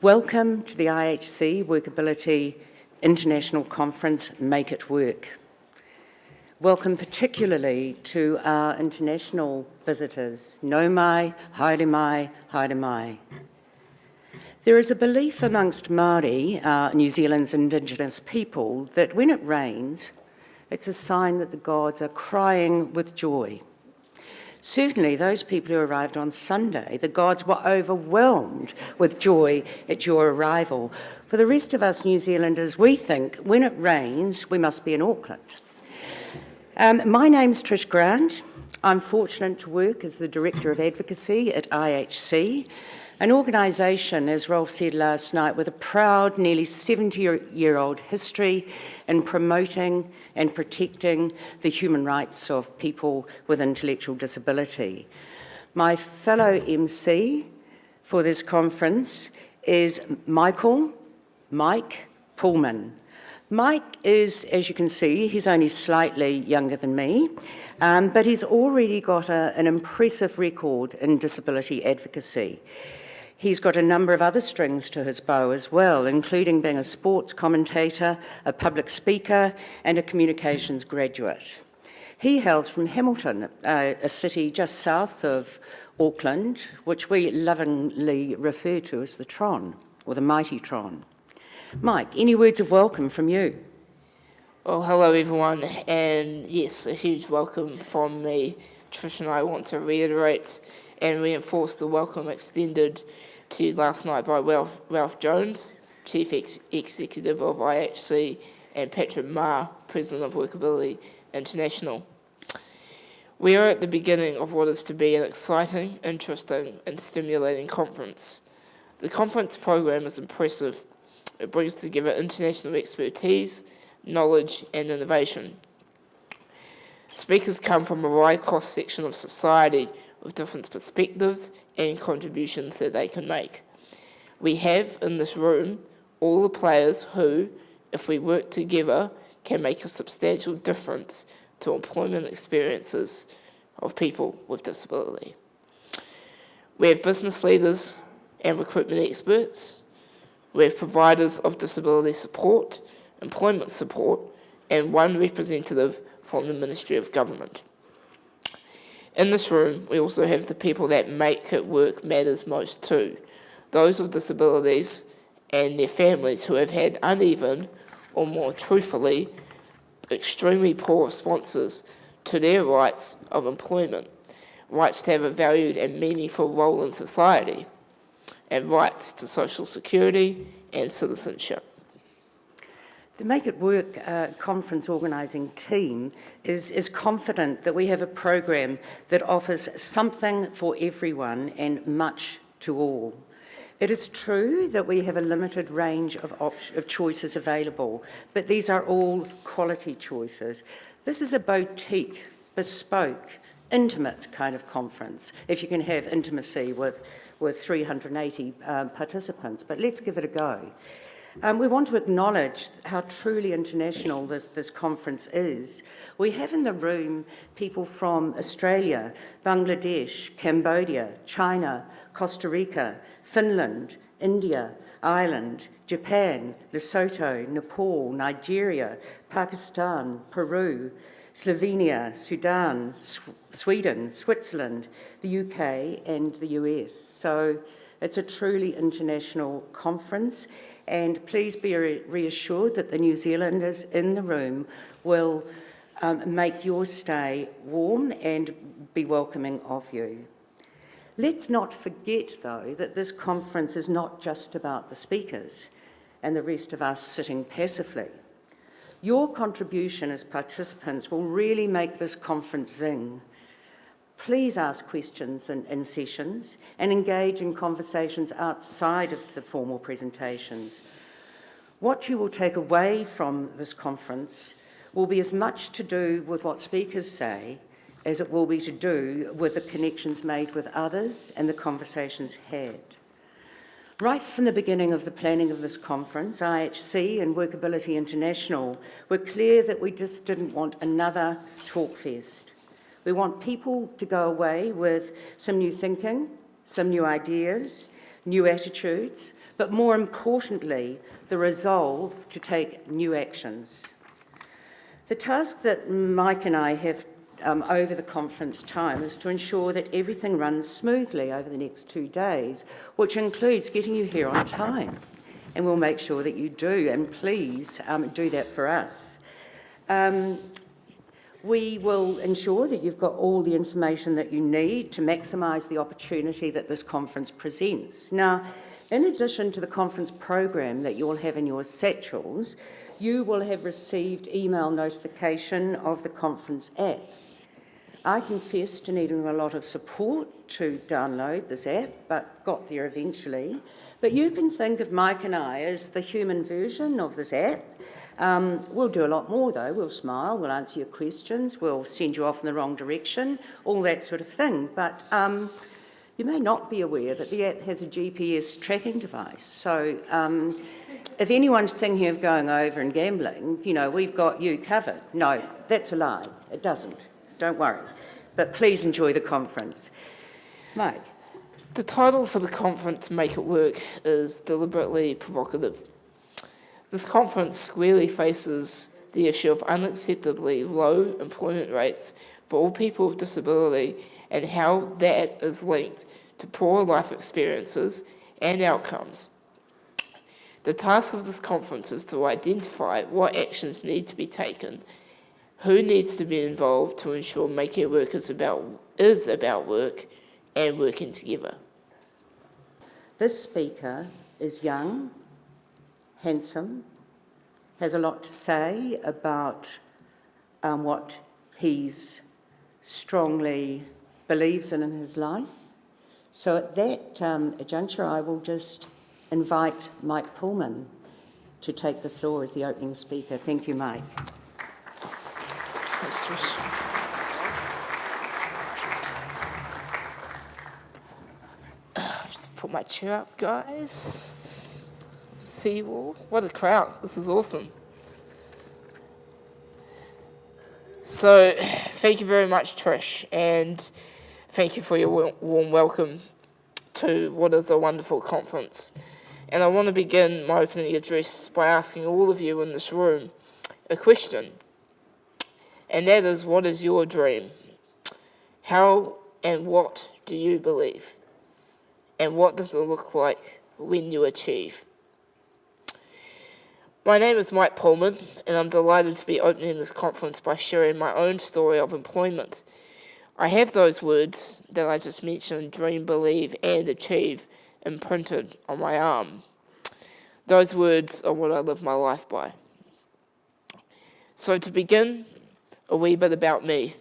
Welcome to the IHC Workability International Conference, Make It Work. Welcome particularly to our international visitors, Nau mai, haere mai, haere mai. There is a belief amongst Māori, New Zealand's Indigenous people, that when it rains, it's a sign that the gods are crying with joy. Certainly, those people who arrived on Sunday, the gods were overwhelmed with joy at your arrival. For the rest of us New Zealanders, we think when it rains, we must be in Auckland. My name's Trish Grant. I'm fortunate to work as the Director of Advocacy at IHC, an organisation, as Rolf said last night, with a proud, nearly 70-year-old history in promoting and protecting the human rights of people with intellectual disability. My fellow MC for this conference is Mike Pulman. Mike is, as you can see, he's only slightly younger than me, but he's already got an impressive record in disability advocacy. He's got a number of other strings to his bow as well, including being a sports commentator, a public speaker, and a communications graduate. He hails from Hamilton, a city just south of Auckland, which we lovingly refer to as the Tron, or the mighty Tron. Mike, any words of welcome from you? Well, hello everyone, and yes, a huge welcome from me. Trish and I want to reiterate and reinforce the welcome extended to you last night by Ralph Jones, Chief Executive of IHC, and Patrick Ma, President of Workability International. We are at the beginning of what is to be an exciting, interesting, and stimulating conference. The conference program is impressive. It brings together international expertise, knowledge, and innovation. Speakers come from a wide cross-section of society with different perspectives and contributions that they can make. We have in this room all the players who, if we work together, can make a substantial difference to employment experiences of people with disability. We have business leaders and recruitment experts. We have providers of disability support, employment support, and one representative from the Ministry of Government. In this room, we also have the people that make it work matters most too, those with disabilities and their families who have had uneven, or more truthfully, extremely poor responses to their rights of employment, rights to have a valued and meaningful role in society, and rights to social security and citizenship. The Make It Work conference organising team is confident that we have a program that offers something for everyone and much to all. It is true that we have a limited range of choices available, but these are all quality choices. This is a boutique, bespoke, intimate kind of conference, if you can have intimacy with 380 participants, but let's give it a go. We want to acknowledge how truly international this conference is. We have in the room people from Australia, Bangladesh, Cambodia, China, Costa Rica, Finland, India, Ireland, Japan, Lesotho, Nepal, Nigeria, Pakistan, Peru, Slovenia, Sudan, Sweden, Switzerland, the UK and the US. So it's a truly international conference. And please be reassured that the New Zealanders in the room will make your stay warm and be welcoming of you. Let's not forget, though, that this conference is not just about the speakers and the rest of us sitting passively. Your contribution as participants will really make this conference zing. Please ask questions in sessions and engage in conversations outside of the formal presentations. What you will take away from this conference will be as much to do with what speakers say as it will be to do with the connections made with others and the conversations had. Right from the beginning of the planning of this conference, IHC and Workability International were clear that we just didn't want another talk fest. We want people to go away with some new thinking, some new ideas, new attitudes, but more importantly, the resolve to take new actions. The task that Mike and I have over the conference time is to ensure that everything runs smoothly over the next 2 days, which includes getting you here on time. And we'll make sure that you do, and please do that for us. We will ensure that you've got all the information that you need to maximise the opportunity that this conference presents. Now, in addition to the conference program that you'll have in your satchels, you will have received email notification of the conference app. I confess to needing a lot of support to download this app, but got there eventually. But you can think of Mike and I as the human version of this app. We'll do a lot more though. We'll smile, we'll answer your questions, we'll send you off in the wrong direction, all that sort of thing. But you may not be aware that the app has a GPS tracking device. So if anyone's thinking of going over and gambling, you know, we've got you covered. No, that's a lie. It doesn't. Don't worry. But please enjoy the conference. Mike. The title for the conference, Make It Work, is deliberately provocative. This conference squarely faces the issue of unacceptably low employment rates for all people with disability and how that is linked to poor life experiences and outcomes. The task of this conference is to identify what actions need to be taken, who needs to be involved to ensure Making It Work is about work and working together. This speaker is young, handsome, has a lot to say about what he's strongly believes in his life. So at that juncture, I will just invite Mike Pulman to take the floor as the opening speaker. Thank you, Mike. Thanks, Trish. Just put my chair up, guys. See you all. What a crowd. This is awesome. So, thank you very much, Trish, and thank you for your warm welcome to what is a wonderful conference. And I want to begin my opening address by asking all of you in this room a question. And that is, what is your dream? How and what do you believe? And what does it look like when you achieve? My name is Mike Pulman, and I'm delighted to be opening this conference by sharing my own story of employment. I have those words that I just mentioned, dream, believe, and achieve, imprinted on my arm. Those words are what I live my life by. So to begin, a wee bit about me,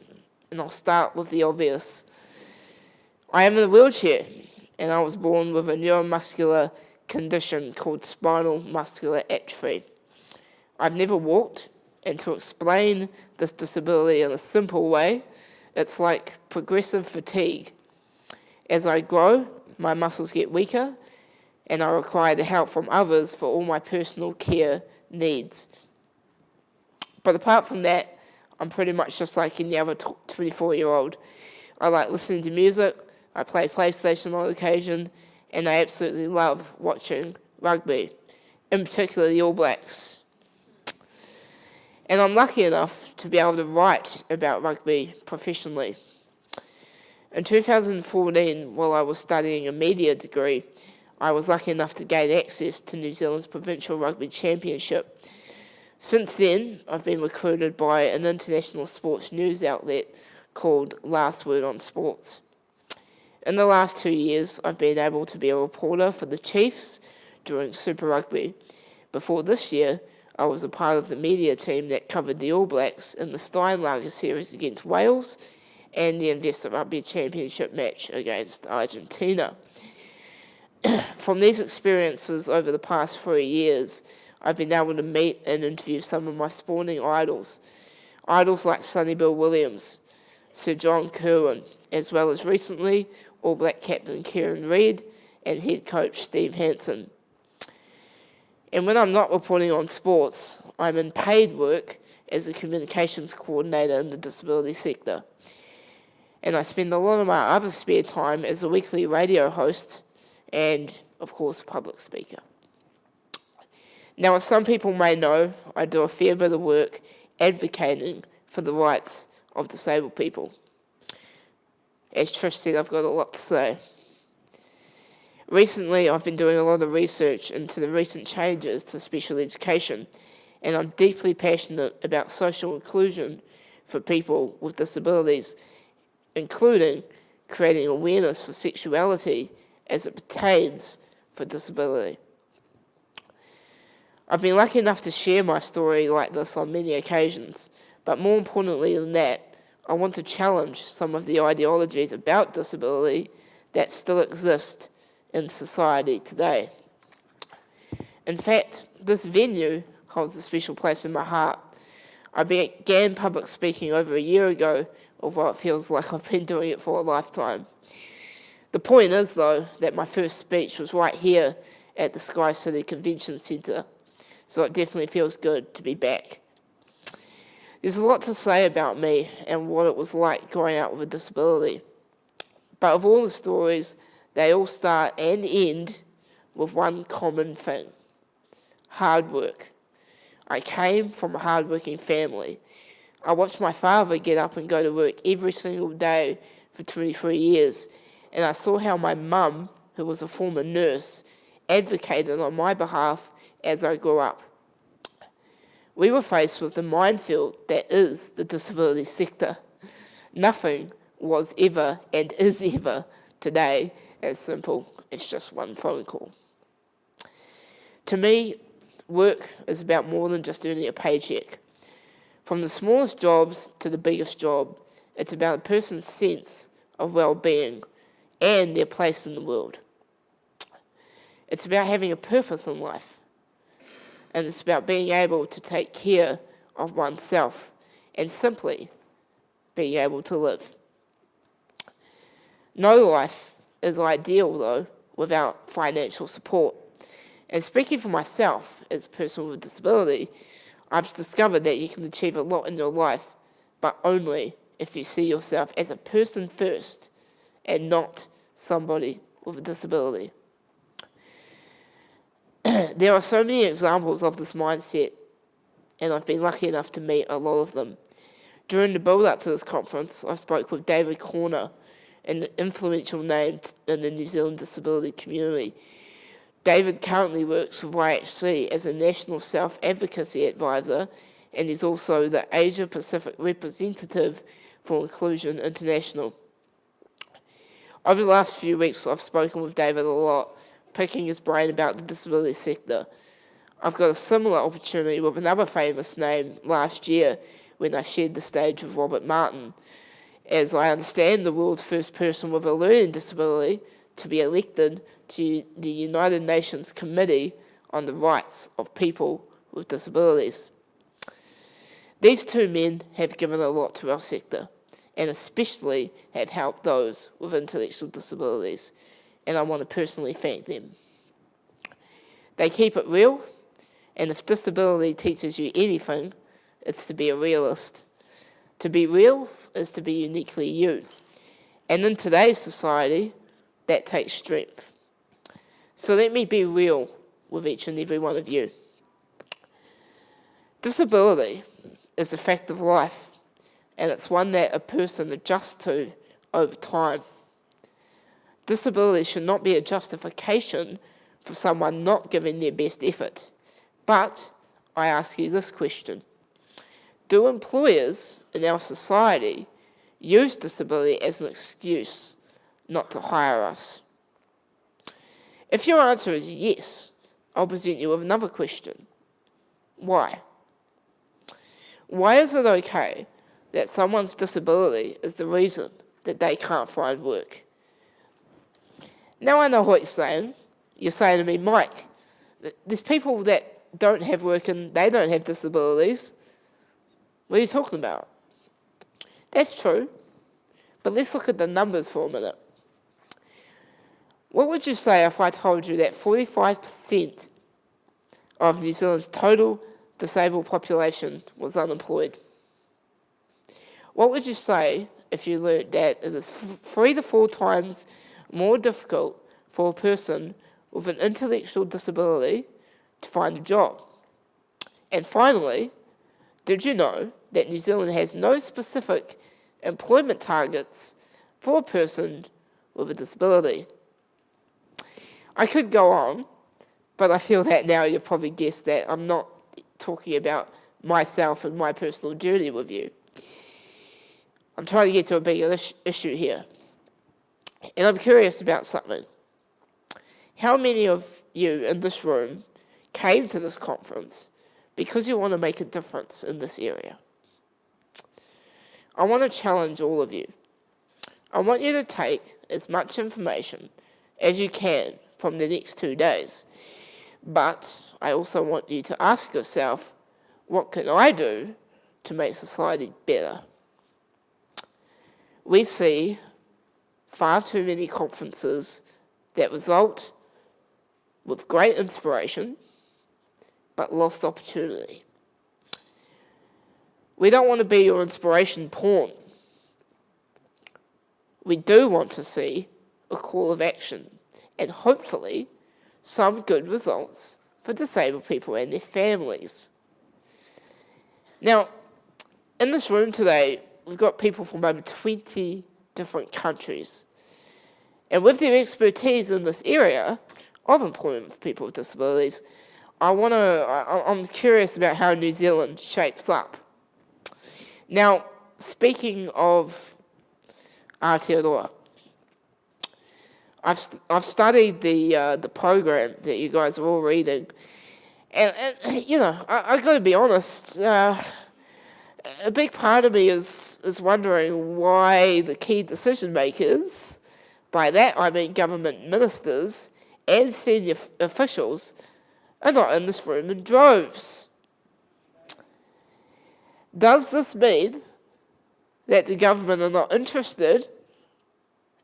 and I'll start with the obvious. I am in a wheelchair, and I was born with a neuromuscular condition called spinal muscular atrophy. I've never walked, and to explain this disability in a simple way, it's like progressive fatigue. As I grow, my muscles get weaker, and I require the help from others for all my personal care needs. But apart from that, I'm pretty much just like any other 24-year-old. I like listening to music, I play PlayStation on occasion, and I absolutely love watching rugby, in particular the All Blacks. And I'm lucky enough to be able to write about rugby professionally. In 2014, while I was studying a media degree, I was lucky enough to gain access to New Zealand's Provincial Rugby Championship. Since then, I've been recruited by an international sports news outlet called Last Word on Sports. In the last 2 years, I've been able to be a reporter for the Chiefs during Super Rugby. Before this year, I was a part of the media team that covered the All Blacks in the Steinlager series against Wales and the Investor Rugby Championship match against Argentina. From these experiences over the past 3 years, I've been able to meet and interview some of my sporting idols. Idols like Sonny Bill Williams, Sir John Kirwan, as well as recently All Black captain Kieran Reid and head coach Steve Hansen. And when I'm not reporting on sports, I'm in paid work as a communications coordinator in the disability sector. And I spend a lot of my other spare time as a weekly radio host and, of course, a public speaker. Now, as some people may know, I do a fair bit of work advocating for the rights of disabled people. As Trish said, I've got a lot to say. Recently, I've been doing a lot of research into the recent changes to special education, and I'm deeply passionate about social inclusion for people with disabilities, including creating awareness for sexuality as it pertains for disability. I've been lucky enough to share my story like this on many occasions, but more importantly than that, I want to challenge some of the ideologies about disability that still exist in society today. In fact, this venue holds a special place in my heart. I began public speaking over a year ago, although it feels like I've been doing it for a lifetime. The point is, though, that my first speech was right here at the Sky City Convention Centre, so it definitely feels good to be back. There's a lot to say about me and what it was like growing up with a disability, but of all the stories, they all start and end with one common thing: hard work. I came from a hard-working family. I watched my father get up and go to work every single day for 23 years, and I saw how my mum, who was a former nurse, advocated on my behalf as I grew up. We were faced with the minefield that is the disability sector. Nothing was ever and is ever today as simple as just one phone call. To me, work is about more than just earning a paycheck. From the smallest jobs to the biggest job, it's about a person's sense of well-being and their place in the world. It's about having a purpose in life, and it's about being able to take care of oneself and simply being able to live. No life is ideal, though, without financial support. And speaking for myself as a person with a disability, I've discovered that you can achieve a lot in your life, but only if you see yourself as a person first and not somebody with a disability. There are so many examples of this mindset, and I've been lucky enough to meet a lot of them. During the build-up to this conference, I spoke with David Corner, an influential name in the New Zealand disability community. David currently works with YHC as a National Self-Advocacy Advisor, and is also the Asia Pacific representative for Inclusion International. Over the last few weeks, I've spoken with David a lot, picking his brain about the disability sector. I've got a similar opportunity with another famous name last year when I shared the stage with Robert Martin, as I understand the world's first person with a learning disability to be elected to the United Nations Committee on the Rights of People with Disabilities. These two men have given a lot to our sector, and especially have helped those with intellectual disabilities, and I want to personally thank them. They keep it real, and if disability teaches you anything, it's to be a realist. To be real is to be uniquely you, and in today's society, that takes strength. So let me be real with each and every one of you. Disability is a fact of life, and it's one that a person adjusts to over time. Disability should not be a justification for someone not giving their best effort. But I ask you this question: do employers in our society use disability as an excuse not to hire us? If your answer is yes, I'll present you with another question. Why? Why is it okay that someone's disability is the reason that they can't find work? Now I know what you're saying. You're saying to me, Mike, there's people that don't have work and they don't have disabilities. What are you talking about? That's true, but let's look at the numbers for a minute. What would you say if I told you that 45% of New Zealand's total disabled population was unemployed? What would you say if you learned that it is 3 to 4 times more difficult for a person with an intellectual disability to find a job? And finally, did you know that New Zealand has no specific employment targets for a person with a disability? I could go on, but I feel that now you've probably guessed that I'm not talking about myself and my personal journey with you. I'm trying to get to a bigger issue here. And I'm curious about something. How many of you in this room came to this conference because you want to make a difference in this area? I want to challenge all of you. I want you to take as much information as you can from the next 2 days. But I also want you to ask yourself, what can I do to make society better? We see far too many conferences that result with great inspiration, but lost opportunity. We don't want to be your inspiration pawn. We do want to see a call of action and hopefully some good results for disabled people and their families. Now, in this room today, we've got people from over 20 different countries. And with their expertise in this area of employment for people with disabilities, I'm curious about how New Zealand shapes up. Now, speaking of Aotearoa, I've studied the program that you guys are all reading, and you know, I've got to be honest. A big part of me is wondering why the key decision makers, by that I mean government ministers and senior officials, are not in this room in droves. Does this mean that the government are not interested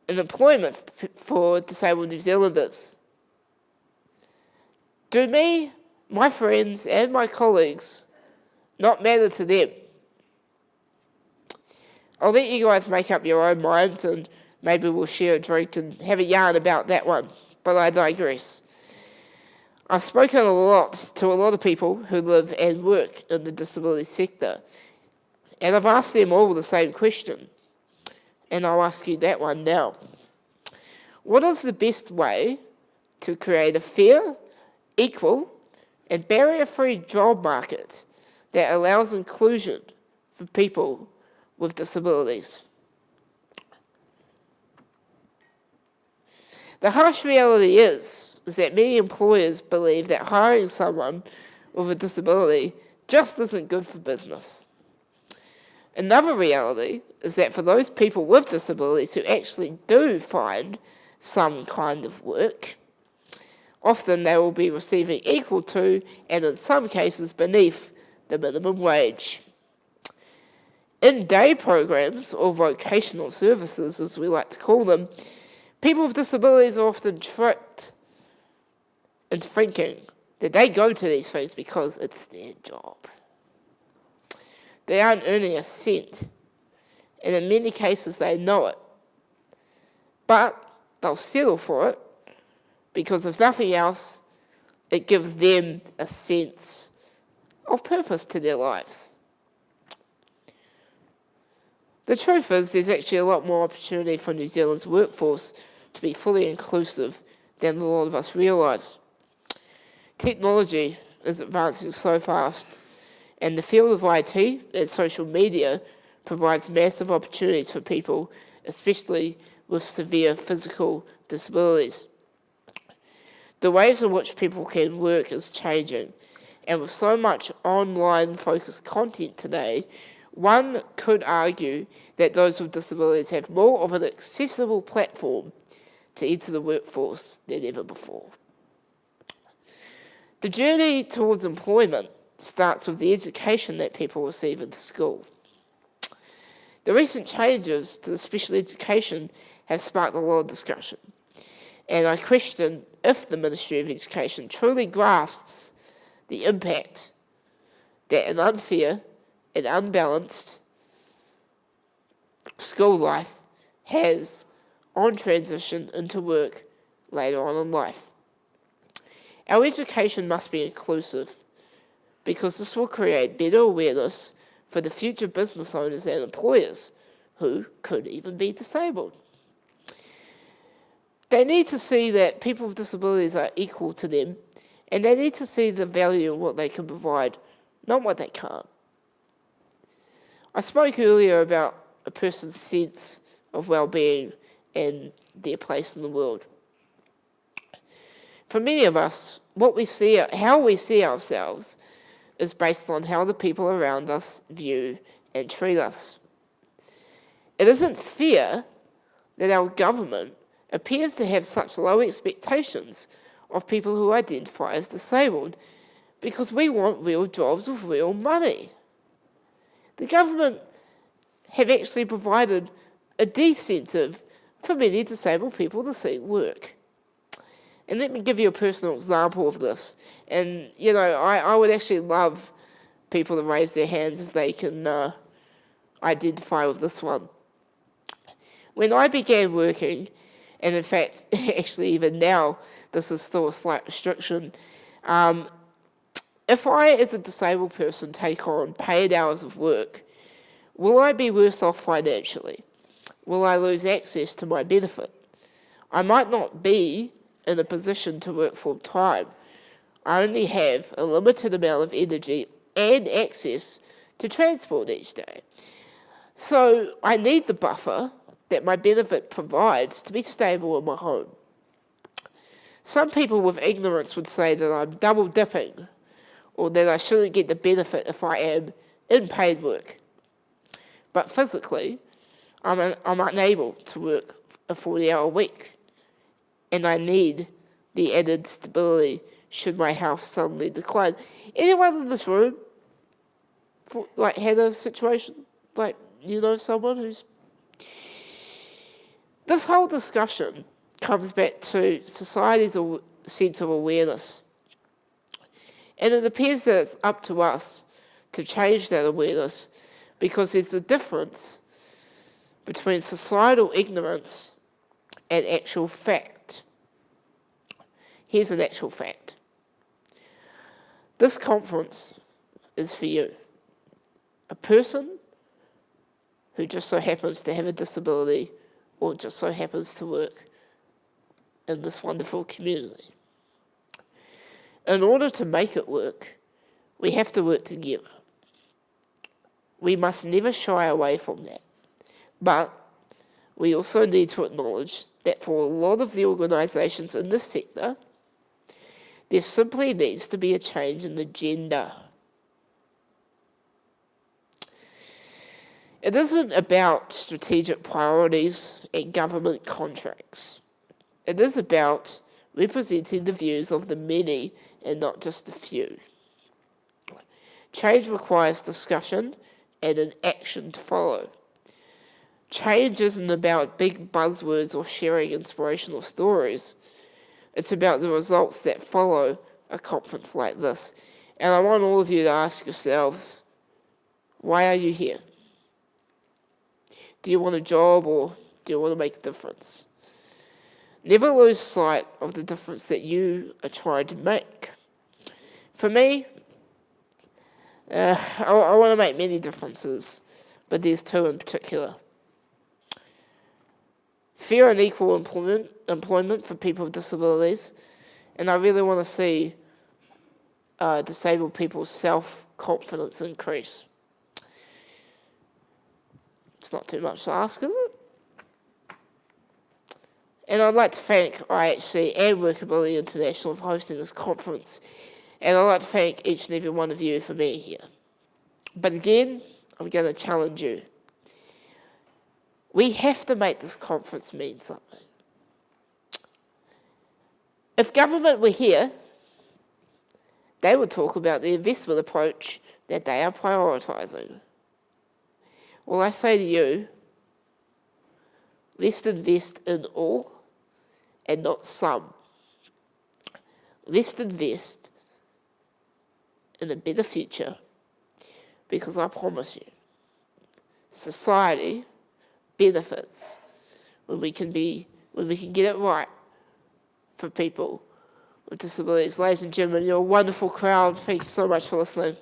in employment for disabled New Zealanders? Do me, my friends and my colleagues not matter to them? I'll let you guys make up your own minds and maybe we'll share a drink and have a yarn about that one, but I digress. I've spoken to a lot of people who live and work in the disability sector, and I've asked them all the same question, and I'll ask you that one now. What is the best way to create a fair, equal, and barrier-free job market that allows inclusion for people with disabilities? The harsh reality is that many employers believe that hiring someone with a disability just isn't good for business. Another reality is that for those people with disabilities who actually do find some kind of work, often they will be receiving equal to, and in some cases beneath, the minimum wage. In day programs, or vocational services as we like to call them, people with disabilities are often tricked into thinking that they go to these things because it's their job. They aren't earning a cent, and in many cases they know it. But they'll settle for it because if nothing else, it gives them a sense of purpose to their lives. The truth is, there's actually a lot more opportunity for New Zealand's workforce to be fully inclusive than a lot of us realise. Technology is advancing so fast, and the field of IT and social media provides massive opportunities for people, especially with severe physical disabilities. The ways in which people can work is changing, and with so much online-focused content today, one could argue that those with disabilities have more of an accessible platform to enter the workforce than ever before. The journey towards employment starts with the education that people receive in school. The recent changes to the special education have sparked a lot of discussion, and I question if the Ministry of Education truly grasps the impact that an unfair and unbalanced school life has on transition into work later on in life. Our education must be inclusive, because this will create better awareness for the future business owners and employers who could even be disabled. They need to see that people with disabilities are equal to them, and they need to see the value in what they can provide, not what they can't. I spoke earlier about a person's sense of well-being and their place in the world. For many of us, how we see ourselves is based on how the people around us view and treat us. It isn't fair that our government appears to have such low expectations of people who identify as disabled because we want real jobs with real money. The government have actually provided a disincentive for many disabled people to seek work. And let me give you a personal example of this. And, I would actually love people to raise their hands if they can identify with this one. When I began working, and in fact, actually even now, this is still a slight restriction, if I, as a disabled person, take on paid hours of work, will I be worse off financially? Will I lose access to my benefit? I might not be in a position to work full time. I only have a limited amount of energy and access to transport each day. So I need the buffer that my benefit provides to be stable in my home. Some people with ignorance would say that I'm double dipping, or that I shouldn't get the benefit if I am in paid work. But physically, I'm unable to work a 40-hour week, and I need the added stability should my health suddenly decline. Anyone in this room had a situation, someone who's... This whole discussion comes back to society's sense of awareness. And it appears that it's up to us to change that awareness, because there's a difference between societal ignorance and actual fact. Here's an actual fact. This conference is for you. A person who just so happens to have a disability or just so happens to work in this wonderful community. In order to make it work, we have to work together. We must never shy away from that. But we also need to acknowledge that for a lot of the organisations in this sector, there simply needs to be a change in the agenda. It isn't about strategic priorities and government contracts. It is about representing the views of the many and not just the few. Change requires discussion and an action to follow. Change isn't about big buzzwords or sharing inspirational stories. It's about the results that follow a conference like this. And I want all of you to ask yourselves, why are you here? Do you want a job, or do you want to make a difference? Never lose sight of the difference that you are trying to make. For me, I want to make many differences, but there's two in particular. Fair and equal employment for people with disabilities, and I really want to see disabled people's self-confidence increase. It's not too much to ask, is it? And I'd like to thank IHC and Workability International for hosting this conference, and I'd like to thank each and every one of you for being here. But again, I'm going to challenge you. We have to make this conference mean something. If government were here, they would talk about the investment approach that they are prioritising. Well, I say to you, let's invest in all and not some. Let's invest in a better future, because I promise you, society benefits when we can get it right for people with disabilities. Ladies and gentlemen, you're a wonderful crowd. Thank you so much for listening.